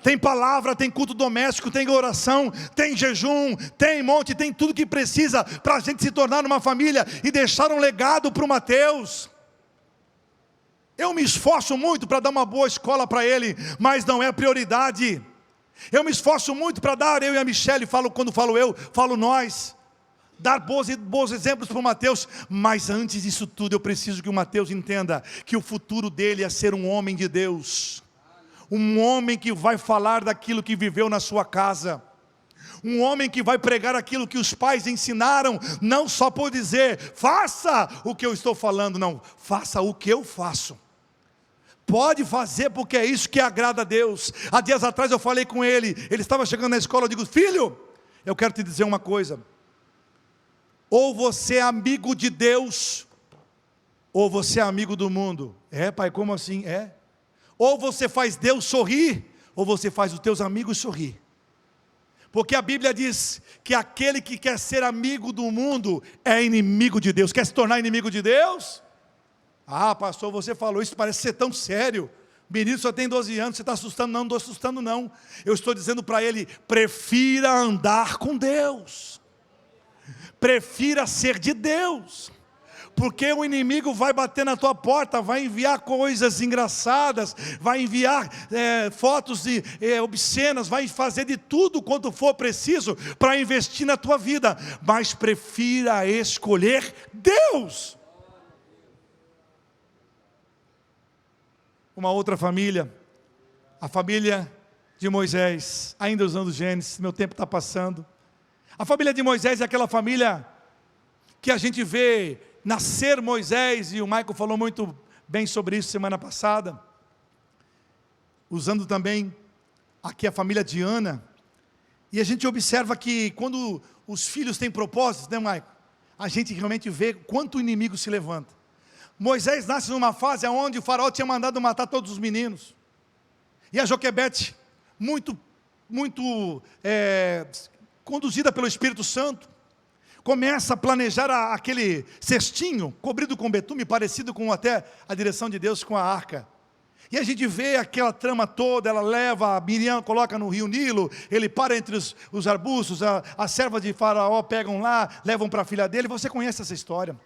Speaker 1: Tem palavra, tem culto doméstico, tem oração, tem jejum, tem monte, tem tudo que precisa para a gente se tornar uma família e deixar um legado para o Mateus. Eu me esforço muito para dar uma boa escola para ele, mas não é prioridade. Eu me esforço muito para dar, eu e a Michelle, quando falo eu, falo nós, dar bons exemplos para o Mateus, mas antes disso tudo eu preciso que o Mateus entenda que o futuro dele é ser um homem de Deus, um homem que vai falar daquilo que viveu na sua casa, um homem que vai pregar aquilo que os pais ensinaram, não só por dizer, faça o que eu estou falando, não, faça o que eu faço. Pode fazer, porque é isso que agrada a Deus. Há dias atrás eu falei com ele estava chegando na escola, eu digo: filho, eu quero te dizer uma coisa, ou você é amigo de Deus, ou você é amigo do mundo. Pai, como assim? Ou você faz Deus sorrir, ou você faz os teus amigos sorrir. Porque a Bíblia diz que aquele que quer ser amigo do mundo é inimigo de Deus. Quer se tornar inimigo de Deus? Ah, pastor, você falou isso, parece ser tão sério. O menino só tem 12 anos, você está assustando? Não, não estou assustando não. Eu estou dizendo para ele: prefira andar com Deus, prefira ser de Deus, porque o inimigo vai bater na tua porta, vai enviar coisas engraçadas, vai enviar fotos obscenas, vai fazer de tudo quanto for preciso para investir na tua vida, mas prefira escolher Deus. uma outra família, a família de Moisés, ainda usando Gênesis, meu tempo está passando. A família de Moisés é aquela família que a gente vê nascer Moisés, e o Michael falou muito bem sobre isso semana passada, usando também aqui a família de Ana, e a gente observa que quando os filhos têm propósitos, né, Michael? A gente realmente vê quanto o inimigo se levanta. Moisés nasce numa fase onde o faraó tinha mandado matar todos os meninos, e a Joquebede, muito conduzida pelo Espírito Santo, começa a planejar aquele cestinho, cobrido com betume, parecido com até a direção de Deus com a arca. E a gente vê aquela trama toda, ela leva, a Miriam coloca no rio Nilo, ele para entre os arbustos, as servas de Faraó pegam lá, levam para a filha dele, você conhece essa história.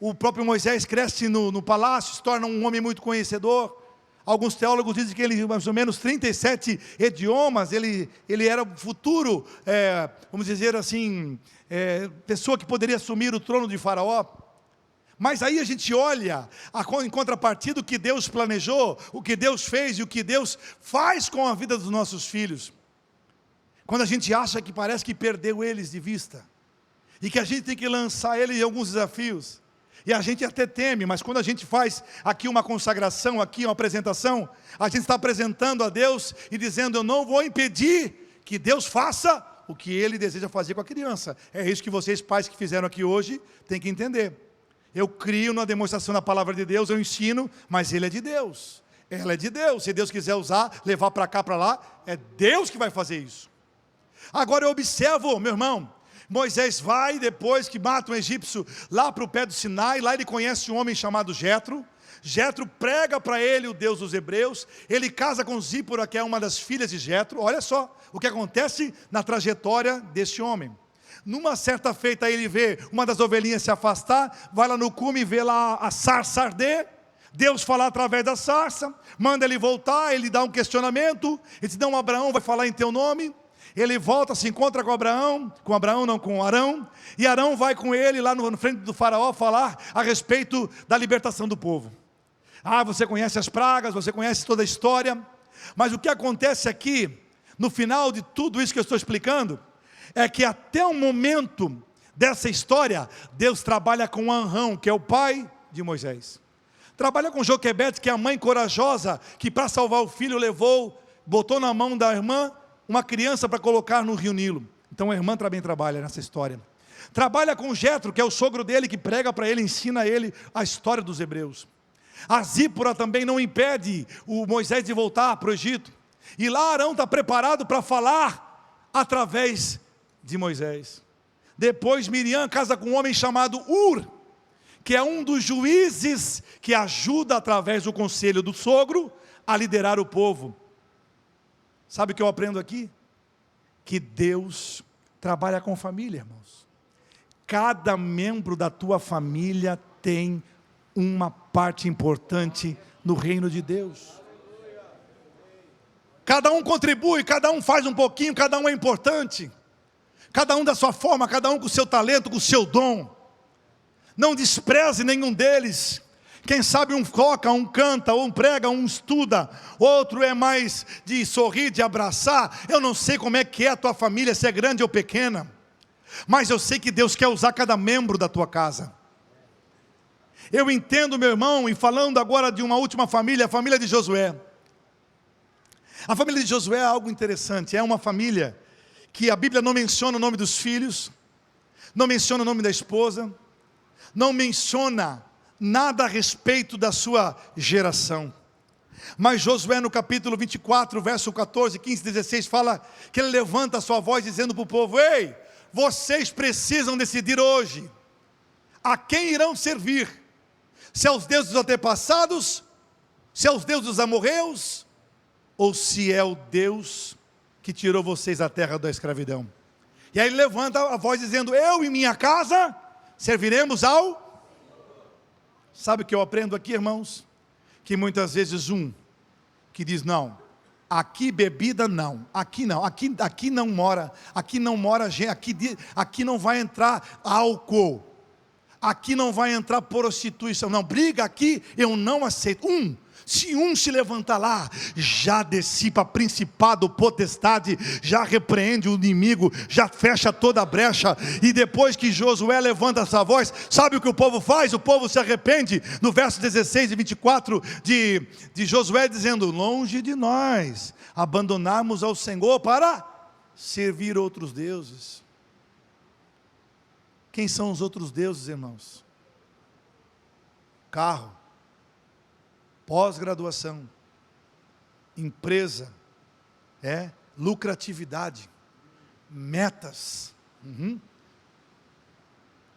Speaker 1: O próprio Moisés cresce no palácio, se torna um homem muito conhecedor. Alguns teólogos dizem que ele, mais ou menos 37 idiomas, ele era o futuro, vamos dizer assim, pessoa que poderia assumir o trono de Faraó. Mas aí a gente olha, em contrapartida, o que Deus planejou, o que Deus fez e o que Deus faz com a vida dos nossos filhos. Quando a gente acha que parece que perdeu eles de vista, e que a gente tem que lançar eles em alguns desafios, e a gente até teme, mas quando a gente faz aqui uma consagração, aqui uma apresentação, a gente está apresentando a Deus e dizendo: eu não vou impedir que Deus faça o que Ele deseja fazer com a criança. É isso que vocês, pais que fizeram aqui hoje, têm que entender. Eu crio na demonstração da palavra de Deus, eu ensino, mas Ele é de Deus, ela é de Deus. Se Deus quiser usar, levar para cá, para lá, é Deus que vai fazer isso. Agora eu observo, meu irmão, Moisés vai, depois que mata um egípcio, lá para o pé do Sinai, lá ele conhece um homem chamado Jetro. Jetro prega para ele o Deus dos hebreus, ele casa com Zípora, que é uma das filhas de Jetro. Olha só o que acontece na trajetória deste homem. Numa certa feita ele vê uma das ovelhinhas se afastar, vai lá no cume e vê lá a sarça arder. Deus fala através da sarça, manda ele voltar, ele dá um questionamento, ele diz: não, Abraão vai falar em teu nome. Ele volta, se encontra com Arão, e Arão vai com ele lá no frente do faraó falar a respeito da libertação do povo. Você conhece as pragas, você conhece toda a história, mas o que acontece aqui, no final de tudo isso que eu estou explicando, é que até o momento dessa história, Deus trabalha com Anrão, que é o pai de Moisés. Trabalha com Joquebede, que é a mãe corajosa, que para salvar o filho botou na mão da irmã uma criança para colocar no rio Nilo. Então a irmã também trabalha nessa história. Trabalha com Jetro, que é o sogro dele, que prega para ele, ensina a ele a história dos hebreus. A Zípora também não impede o Moisés de voltar para o Egito. E lá Arão está preparado para falar através de Moisés. Depois Miriam casa com um homem chamado Ur, que é um dos juízes que ajuda através do conselho do sogro a liderar o povo. Sabe o que eu aprendo aqui? Que Deus trabalha com família, irmãos. Cada membro da tua família tem uma parte importante no reino de Deus. Cada um contribui, cada um faz um pouquinho, cada um é importante. Cada um da sua forma, cada um com o seu talento, com o seu dom. Não despreze nenhum deles. Quem sabe um toca, um canta, um prega, um estuda, outro é mais de sorrir, de abraçar. Eu não sei como é que é a tua família, se é grande ou pequena, mas eu sei que Deus quer usar cada membro da tua casa. Eu entendo, meu irmão, e falando agora de uma última família, a família de Josué. A família de Josué é algo interessante, é uma família que a Bíblia não menciona o nome dos filhos, não menciona o nome da esposa, não menciona nada a respeito da sua geração. Mas Josué no capítulo 24, verso 14, 15, 16, fala que ele levanta a sua voz dizendo para o povo: ei, vocês precisam decidir hoje, a quem irão servir, se aos deuses dos antepassados, se aos deuses dos amorreus, ou se é o Deus que tirou vocês da terra da escravidão. E aí ele levanta a voz dizendo: eu e minha casa serviremos ao... Sabe o que eu aprendo aqui, irmãos? Que muitas vezes que diz: não, aqui bebida não, aqui não mora gente, aqui não vai entrar álcool. aqui não vai entrar prostituição, não, briga aqui eu não aceito. Se um se levantar lá, já dissipa principado, potestade, já repreende o inimigo, já fecha toda a brecha. E depois que Josué levanta essa voz, sabe o que o povo faz? O povo se arrepende. No verso 16 e 24 de Josué, dizendo: longe de nós abandonarmos ao Senhor para servir outros deuses. Quem são os outros deuses, irmãos? Carro, pós-graduação, empresa, lucratividade, metas,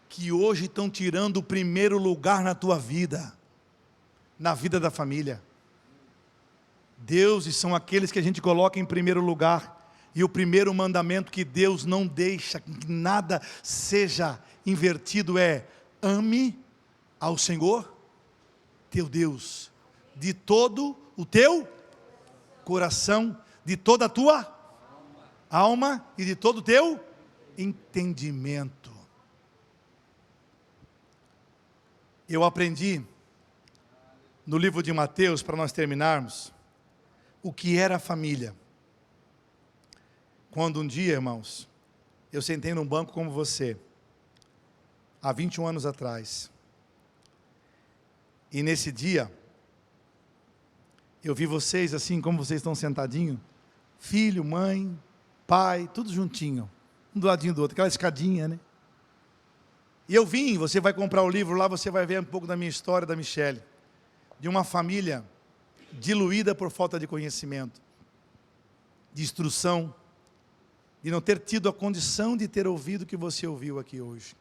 Speaker 1: que hoje estão tirando o primeiro lugar na tua vida, na vida da família. Deuses são aqueles que a gente coloca em primeiro lugar, e o primeiro mandamento que Deus não deixa que nada seja invertido é: ame ao Senhor, teu Deus, de todo o teu coração, de toda a tua alma e de todo o teu entendimento. Eu aprendi no livro de Mateus, para nós terminarmos, o que era a família. Quando um dia, irmãos, eu sentei num banco como você, há 21 anos atrás, e nesse dia, eu vi vocês assim como vocês estão sentadinhos, filho, mãe, pai, tudo juntinho, um do ladinho do outro, aquela escadinha, né? E eu vim, você vai comprar o livro lá, você vai ver um pouco da minha história, da Michele, de uma família diluída por falta de conhecimento, de instrução, de não ter tido a condição de ter ouvido o que você ouviu aqui hoje.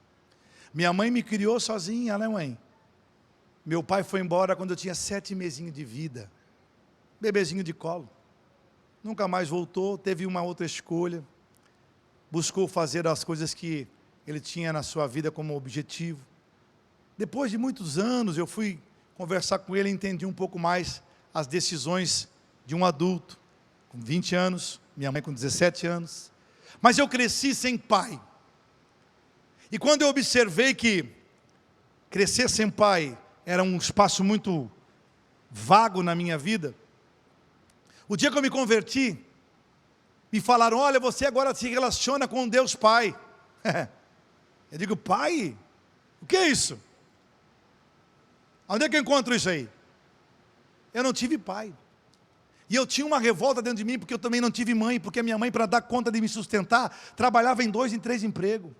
Speaker 1: Minha mãe me criou sozinha, né, mãe? Meu pai foi embora quando eu tinha 7 mesinhos de vida, bebezinho de colo, nunca mais voltou, teve uma outra escolha, buscou fazer as coisas que ele tinha na sua vida como objetivo. Depois de muitos anos, eu fui conversar com ele e entendi um pouco mais as decisões de um adulto, com 20 anos, minha mãe com 17 anos, mas eu cresci sem pai, e quando eu observei que crescer sem pai era um espaço muito vago na minha vida, o dia que eu me converti, me falaram: olha, você agora se relaciona com Deus Pai. Eu digo: pai? O que é isso? Onde é que eu encontro isso aí? Eu não tive pai. E eu tinha uma revolta dentro de mim, porque eu também não tive mãe, porque a minha mãe, para dar conta de me sustentar, trabalhava em 2, em 3 empregos.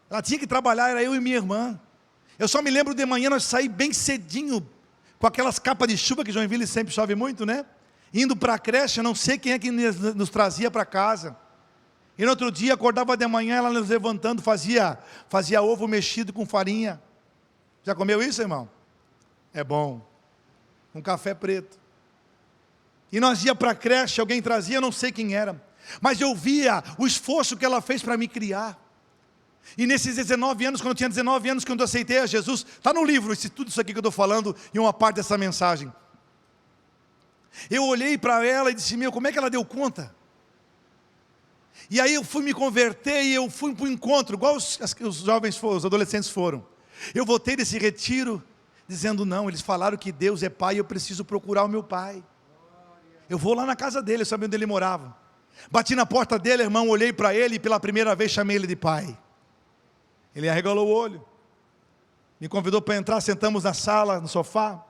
Speaker 1: Ela tinha que trabalhar, era eu e minha irmã. Eu só me lembro de manhã, nós saímos bem cedinho, com aquelas capas de chuva, que Joinville sempre chove muito, né? Indo para a creche, eu não sei quem é que nos trazia para casa. E no outro dia, acordava de manhã, ela nos levantando, fazia ovo mexido com farinha. Já comeu isso, irmão? É bom. Um café preto. E nós ia para a creche, alguém trazia, eu não sei quem era, mas eu via o esforço que ela fez para me criar. E nesses 19 anos, quando eu tinha 19 anos, quando eu aceitei a Jesus, está no livro, tudo isso aqui que eu estou falando, e uma parte dessa mensagem. Eu olhei para ela e disse: meu, como é que ela deu conta? E aí eu fui me converter e eu fui para o encontro, igual os jovens foram, os adolescentes foram. Eu voltei desse retiro, dizendo: não, eles falaram que Deus é pai, eu preciso procurar o meu pai. Eu vou lá na casa dele, eu sabia onde ele morava. Bati na porta dele, irmão, olhei para ele e pela primeira vez chamei ele de pai. Ele arregalou o olho, me convidou para entrar, sentamos na sala, no sofá,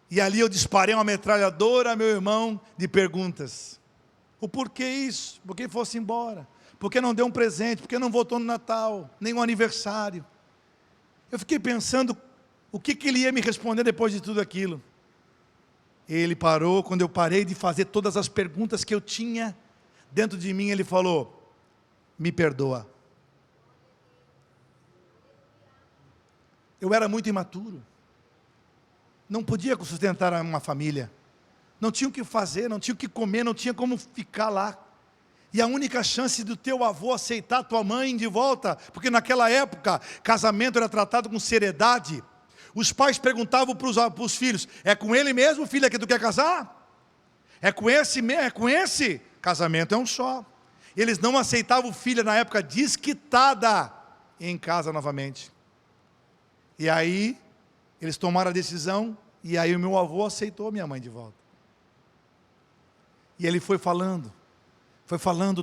Speaker 1: e ali eu disparei uma metralhadora, meu irmão, de perguntas. O porquê isso? Por que fosse embora? Por que não deu um presente? Por que não voltou no Natal? Nem no aniversário? Eu fiquei pensando, o que ele ia me responder depois de tudo aquilo? Ele parou, quando eu parei de fazer todas as perguntas que eu tinha dentro de mim, ele falou: me perdoa. Eu era muito imaturo, não podia sustentar uma família, não tinha o que fazer, não tinha o que comer, não tinha como ficar lá. E a única chance do teu avô aceitar tua mãe de volta, porque naquela época, casamento era tratado com seriedade. Os pais perguntavam para os filhos: é com ele mesmo, filha, que tu quer casar? É com esse mesmo? É com esse? Casamento é um só. Eles não aceitavam filha na época desquitada. em casa novamente. E aí, eles tomaram a decisão, e aí o meu avô aceitou minha mãe de volta. E ele foi falando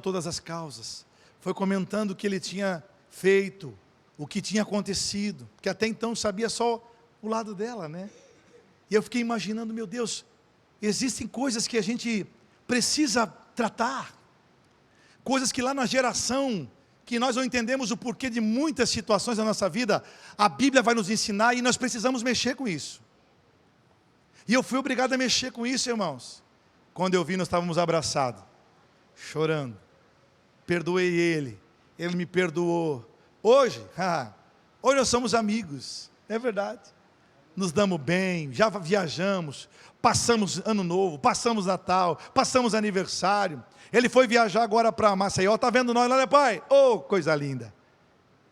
Speaker 1: todas as causas, foi comentando o que ele tinha feito, o que tinha acontecido, porque até então sabia só o lado dela, né? E eu fiquei imaginando, meu Deus, existem coisas que a gente precisa tratar, coisas que lá na geração, que nós não entendemos o porquê de muitas situações da nossa vida, a Bíblia vai nos ensinar e nós precisamos mexer com isso. E eu fui obrigado a mexer com isso, irmãos. Quando eu vi, nós estávamos abraçados, chorando. Perdoei ele me perdoou. Hoje nós somos amigos, é verdade. Nos damos bem, já viajamos, passamos ano novo, passamos Natal, passamos aniversário. Ele foi viajar agora para Maceió, está vendo nós lá, né, pai? Oh, coisa linda.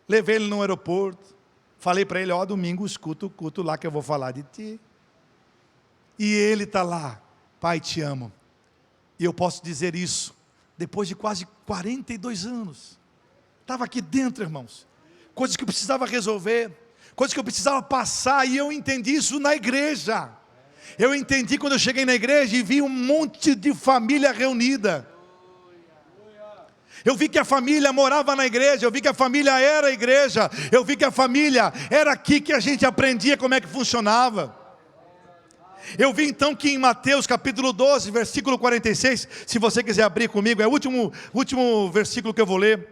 Speaker 1: Levei ele no aeroporto, falei para ele, domingo escuta o culto lá que eu vou falar de ti. E ele está lá, pai, te amo. E eu posso dizer isso, depois de quase 42 anos. Estava aqui dentro, irmãos. Coisas que eu precisava resolver, coisas que eu precisava passar, e eu entendi isso na igreja. Eu entendi quando eu cheguei na igreja e vi um monte de família reunida. Eu vi que a família morava na igreja, eu vi que a família era a igreja, eu vi que a família era aqui que a gente aprendia como é que funcionava. Eu vi então que em Mateus capítulo 12, versículo 46, se você quiser abrir comigo, é o último versículo que eu vou ler.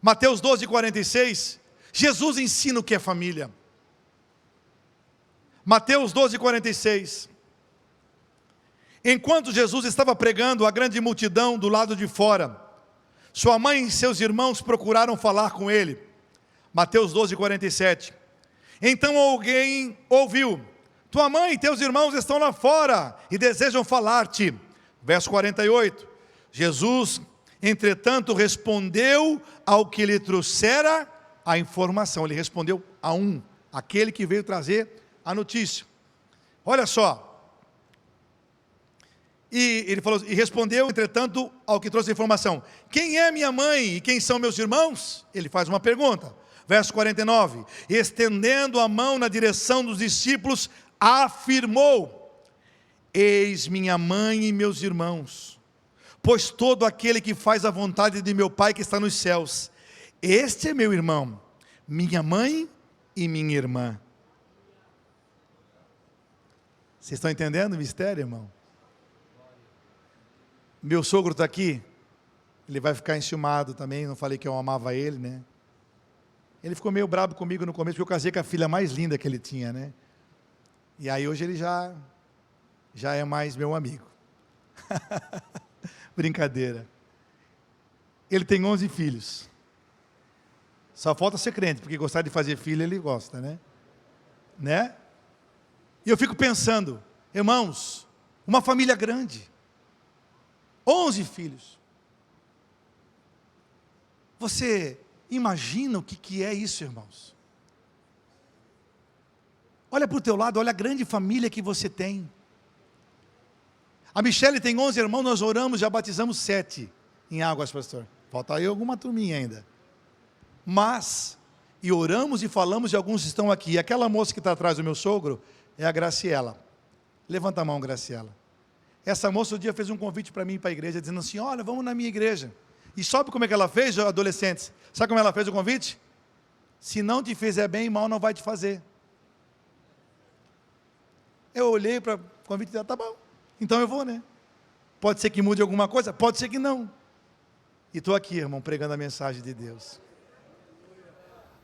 Speaker 1: Mateus 12, 46, Jesus ensina o que é família. Mateus 12, 46. Enquanto Jesus estava pregando, a grande multidão do lado de fora, sua mãe e seus irmãos procuraram falar com ele. Mateus 12, 47. Então alguém ouviu: tua mãe e teus irmãos estão lá fora e desejam falar-te. Verso 48. Jesus, entretanto, respondeu ao que lhe trouxera a informação. Ele respondeu a aquele que veio trazer a notícia. Olha só. E ele falou, e respondeu, entretanto, ao que trouxe a informação: quem é minha mãe e quem são meus irmãos? Ele faz uma pergunta. Verso 49. Estendendo a mão na direção dos discípulos, afirmou: eis minha mãe e meus irmãos, pois todo aquele que faz a vontade de meu Pai que está nos céus, este é meu irmão, minha mãe e minha irmã. Vocês estão entendendo o mistério, irmão? Meu sogro está aqui, ele vai ficar enciumado também, não falei que eu amava ele, né? Ele ficou meio bravo comigo no começo, porque eu casei com a filha mais linda que ele tinha, né? E aí hoje ele já é mais meu amigo. Brincadeira. Ele tem 11 filhos. Só falta ser crente, porque gostar de fazer filho ele gosta, né? E eu fico pensando, irmãos, uma família grande, 11 filhos. Você imagina o que é isso, irmãos? Olha para o teu lado, olha a grande família que você tem. A Michele tem 11 irmãos, nós oramos, já batizamos 7 em Águas, pastor. Falta aí alguma turminha ainda. Mas, e oramos e falamos, e alguns estão aqui. Aquela moça que está atrás do meu sogro é a Graciela. Levanta a mão, Graciela. Essa moça um dia fez um convite para mim para a igreja, dizendo assim: olha, vamos na minha igreja. E sabe como é que ela fez, adolescentes? Sabe como ela fez o convite? Se não te fizer bem, mal não vai te fazer. Eu olhei para o convite dela, tá bom, então eu vou, né? Pode ser que mude alguma coisa, pode ser que não. E estou aqui, irmão, pregando a mensagem de Deus.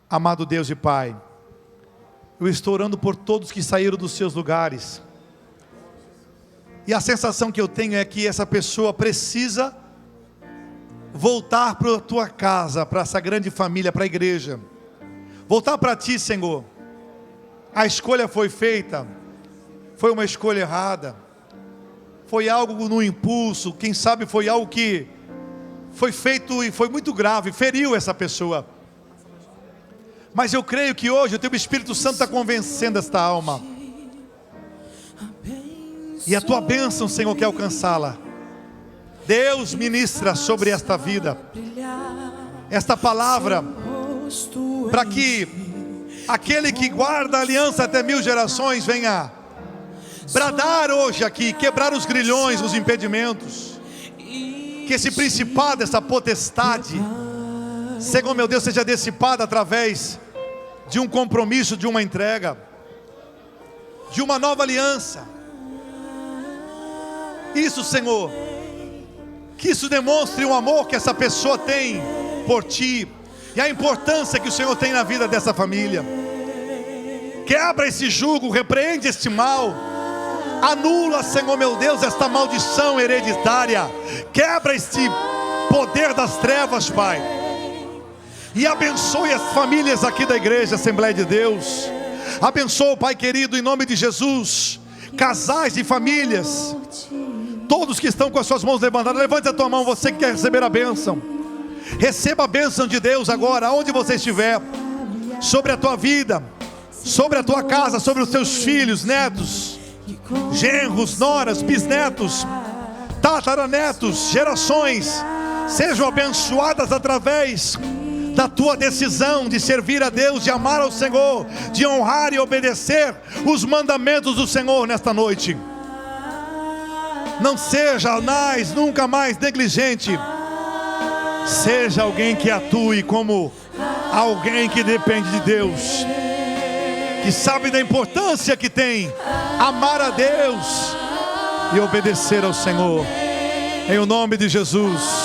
Speaker 1: Amado Deus e Pai, eu estou orando por todos que saíram dos seus lugares. E a sensação que eu tenho é que essa pessoa precisa voltar para a tua casa, para essa grande família, para a igreja. Voltar para ti, Senhor. A escolha foi feita, foi uma escolha errada, foi algo no impulso, quem sabe foi algo que foi feito e foi muito grave, feriu essa pessoa. Mas eu creio que hoje o teu Espírito Santo está convencendo esta alma. E a tua bênção, Senhor, quer alcançá-la. Deus ministra sobre esta vida. Esta palavra para que aquele que guarda a aliança até 1000 gerações venha bradar hoje aqui, quebrar os grilhões, os impedimentos, que esse principado, essa potestade, Senhor meu Deus, seja dissipada através de um compromisso, de uma entrega, de uma nova aliança. Isso, Senhor, que isso demonstre o amor que essa pessoa tem por Ti, e a importância que o Senhor tem na vida dessa família. Quebra esse jugo, repreende este mal, anula, Senhor meu Deus, esta maldição hereditária, quebra este poder das trevas, Pai, e abençoe as famílias aqui da igreja Assembleia de Deus. Abençoa, Pai querido, em nome de Jesus, casais e famílias, todos que estão com as suas mãos levantadas. Levante a tua mão, você que quer receber a bênção. Receba a bênção de Deus agora, onde você estiver, sobre a tua vida, sobre a tua casa, sobre os teus filhos, netos, genros, noras, bisnetos, tataranetos, gerações, sejam abençoadas através da tua decisão de servir a Deus, de amar ao Senhor, de honrar e obedecer os mandamentos do Senhor nesta noite. Não seja mais, nunca mais negligente. Seja alguém que atue como alguém que depende de Deus, que sabe da importância que tem amar a Deus e obedecer ao Senhor. Em o nome de Jesus.